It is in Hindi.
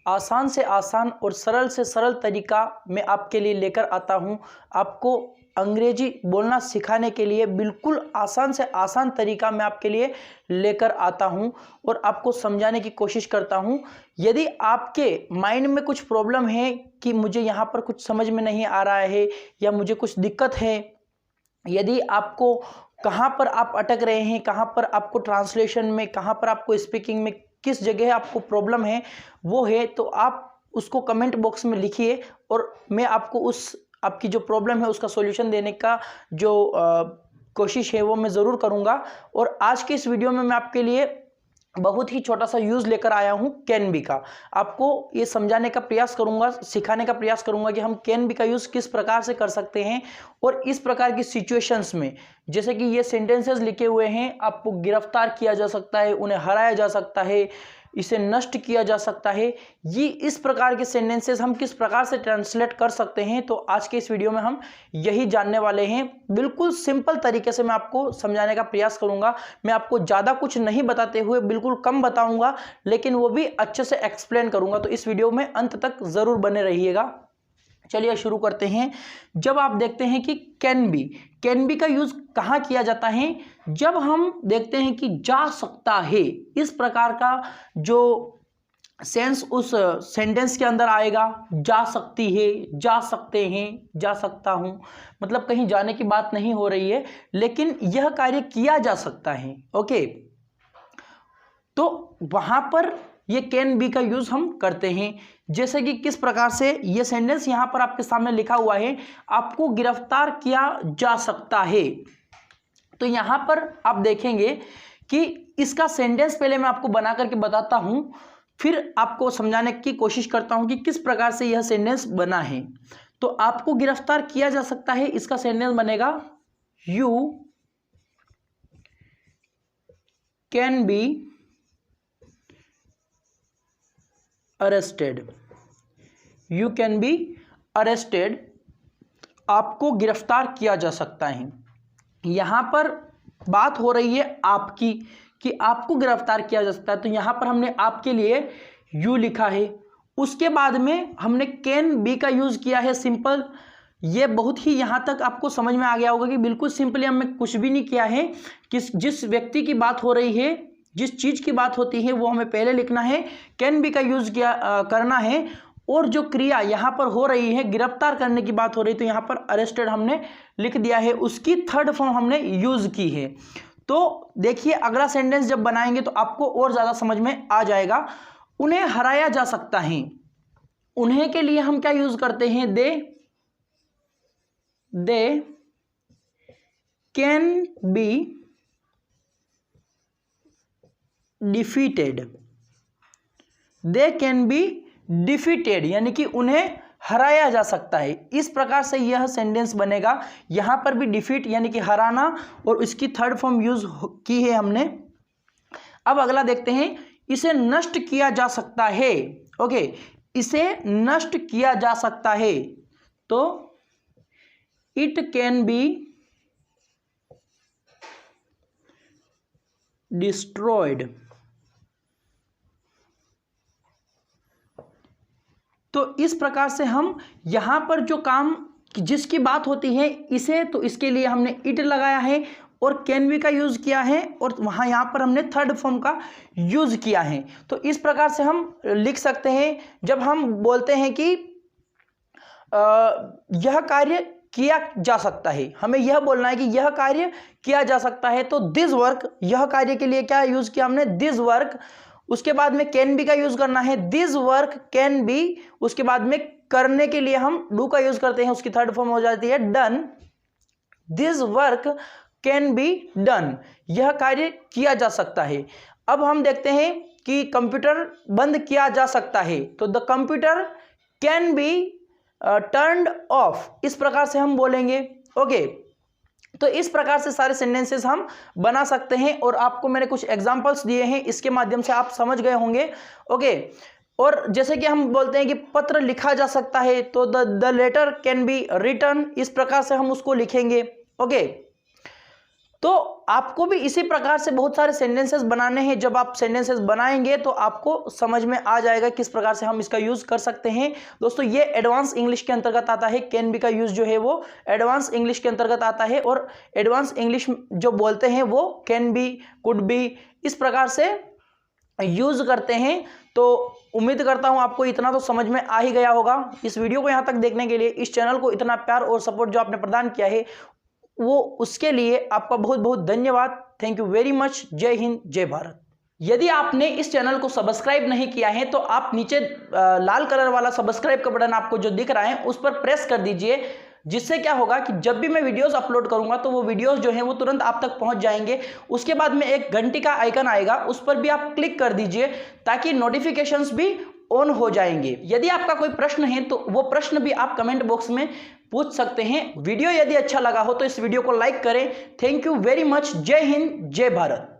आसान से आसान और सरल से सरल तरीका मैं आपके लिए लेकर आता हूँ। आपको अंग्रेजी बोलना सिखाने के लिए बिल्कुल आसान से आसान तरीका मैं आपके लिए लेकर आता हूँ और आपको समझाने की कोशिश करता हूँ। यदि आपके माइंड में कुछ प्रॉब्लम है कि मुझे यहाँ पर कुछ समझ में नहीं आ रहा है या मुझे कुछ दिक्कत है, यदि आपको कहाँ पर आप अटक रहे हैं, कहाँ पर आपको ट्रांसलेशन में, कहाँ पर आपको स्पीकिंग में, किस जगह आपको प्रॉब्लम है वो है, तो आप उसको कमेंट बॉक्स में लिखिए और मैं आपको उस आपकी जो प्रॉब्लम है उसका सॉल्यूशन देने का जो कोशिश है वो मैं ज़रूर करूँगा। और आज के इस वीडियो में मैं आपके लिए बहुत ही छोटा सा यूज़ लेकर आया हूँ कैन बी का। आपको ये समझाने का प्रयास करूँगा, सिखाने का प्रयास करूँगा कि हम कैन बी का यूज़ किस प्रकार से कर सकते हैं और इस प्रकार की सिचुएशंस में, जैसे कि ये सेंटेंसेस लिखे हुए हैं, आपको गिरफ्तार किया जा सकता है, उन्हें हराया जा सकता है, इसे नष्ट किया जा सकता है, ये इस प्रकार के सेंटेंसेस हम किस प्रकार से ट्रांसलेट कर सकते हैं, तो आज के इस वीडियो में हम यही जानने वाले हैं। बिल्कुल सिंपल तरीके से मैं आपको समझाने का प्रयास करूंगा। मैं आपको ज़्यादा कुछ नहीं बताते हुए बिल्कुल कम बताऊंगा, लेकिन वो भी अच्छे से एक्सप्लेन करूंगा, तो इस वीडियो में अंत तक ज़रूर बने रहिएगा। चलिए शुरू करते हैं। जब आप देखते हैं कि कैन बी का यूज कहाँ किया जाता है, जब हम देखते हैं कि जा सकता है, इस प्रकार का जो सेंस उस सेंटेंस के अंदर आएगा, जा सकती है, जा सकते हैं, जा सकता हूं, मतलब कहीं जाने की बात नहीं हो रही है, लेकिन यह कार्य किया जा सकता है। ओके, तो वहां पर ये कैन बी का यूज हम करते हैं। जैसे कि किस प्रकार से, ये सेंटेंस यहां पर आपके सामने लिखा हुआ है, आपको गिरफ्तार किया जा सकता है। तो यहां पर आप देखेंगे कि इसका सेंटेंस पहले मैं आपको बना करके बताता हूं, फिर आपको समझाने की कोशिश करता हूं कि किस प्रकार से यह सेंटेंस बना है। तो आपको गिरफ्तार किया जा सकता है, इसका सेंटेंस बनेगा you can be arrested. You can be arrested, आपको गिरफ्तार किया जा सकता है। यहां पर बात हो रही है आपकी कि आपको गिरफ्तार किया जा सकता है, तो यहां पर हमने आपके लिए यू लिखा है। उसके बाद में हमने कैन बी का यूज किया है, सिंपल। ये बहुत ही यहां तक आपको समझ में आ गया होगा कि बिल्कुल सिंपली हमने कुछ भी नहीं किया है। जिस व्यक्ति की बात हो रही है, जिस चीज की बात होती है, वो हमें पहले लिखना है, कैन बी का यूज करना है। और जो क्रिया यहां पर हो रही है, गिरफ्तार करने की बात हो रही है, तो यहां पर अरेस्टेड हमने लिख दिया है, उसकी थर्ड फॉर्म हमने यूज की है। तो देखिए अगला सेंटेंस जब बनाएंगे तो आपको और ज्यादा समझ में आ जाएगा। उन्हें हराया जा सकता है, उन्हें के लिए हम क्या यूज करते हैं, they can be defeated. They can be defeated, यानी कि उन्हें हराया जा सकता है। इस प्रकार से यह सेंटेंस बनेगा। यहां पर भी डिफीट यानी कि हराना और इसकी थर्ड फॉर्म यूज की है हमने। अब अगला देखते हैं, इसे नष्ट किया जा सकता है। ओके, इसे नष्ट किया जा सकता है, तो इट कैन बी डिस्ट्रॉयड। तो इस प्रकार से हम यहां पर जो काम जिसकी बात होती है इसे, तो इसके लिए हमने इट लगाया है और कैन बी का यूज किया है, और वहां यहां पर हमने थर्ड फॉर्म का यूज किया है। तो इस प्रकार से हम लिख सकते हैं। जब हम बोलते हैं कि यह कार्य किया जा सकता है, हमें यह बोलना है कि यह कार्य किया जा सकता है, तो दिस वर्क, यह कार्य के लिए क्या यूज किया हमने, दिस वर्क। उसके बाद में कैन बी का यूज करना है, दिस वर्क कैन बी। उसके बाद में करने के लिए हम डू का यूज करते हैं, उसकी थर्ड फॉर्म हो जाती है done. This work can be done, यह कार्य किया जा सकता है। अब हम देखते हैं कि कंप्यूटर बंद किया जा सकता है, तो the computer can be turned of, इस प्रकार से हम बोलेंगे। ओके, तो इस प्रकार से सारे सेंटेंसेस हम बना सकते हैं, और आपको मैंने कुछ एग्जांपल्स दिए हैं, इसके माध्यम से आप समझ गए होंगे। ओके, और जैसे कि हम बोलते हैं कि पत्र लिखा जा सकता है, तो the letter can be written, इस प्रकार से हम उसको लिखेंगे। ओके, तो आपको भी इसी प्रकार से बहुत सारे सेंटेंसेस बनाने हैं। जब आप सेंटेंसेस बनाएंगे तो आपको समझ में आ जाएगा किस प्रकार से हम इसका यूज कर सकते हैं। दोस्तों ये एडवांस इंग्लिश के अंतर्गत आता है। कैन बी का यूज जो है वो एडवांस इंग्लिश के अंतर्गत आता है, और एडवांस इंग्लिश जो बोलते हैं वो कैन बी, कुड बी, इस प्रकार से यूज करते हैं। तो उम्मीद करता हूं आपको इतना तो समझ में आ ही गया होगा। इस वीडियो को यहां तक देखने के लिए, इस चैनल को इतना प्यार और सपोर्ट जो आपने प्रदान किया है, वो उसके लिए आपका बहुत बहुत धन्यवाद। Thank you very much. जय हिंद, जय भारत। यदि आपने इस चैनल को सब्सक्राइब नहीं किया है तो आप नीचे लाल कलर वाला सब्सक्राइब का बटन आपको जो दिख रहा है उस पर प्रेस कर दीजिए, जिससे क्या होगा कि जब भी मैं वीडियोस अपलोड करूंगा तो वो वीडियोस जो हैं वो तुरंत आप तक पहुंच जाएंगे। उसके बाद में एक घंटी का आइकन आएगा, उस पर भी आप क्लिक कर दीजिए ताकि नोटिफिकेशंस भी ऑन हो जाएंगे। यदि आपका कोई प्रश्न है तो वो प्रश्न भी आप कमेंट बॉक्स में पूछ सकते हैं। वीडियो यदि अच्छा लगा हो तो इस वीडियो को लाइक करें। Thank you very much. जय हिंद, जय भारत।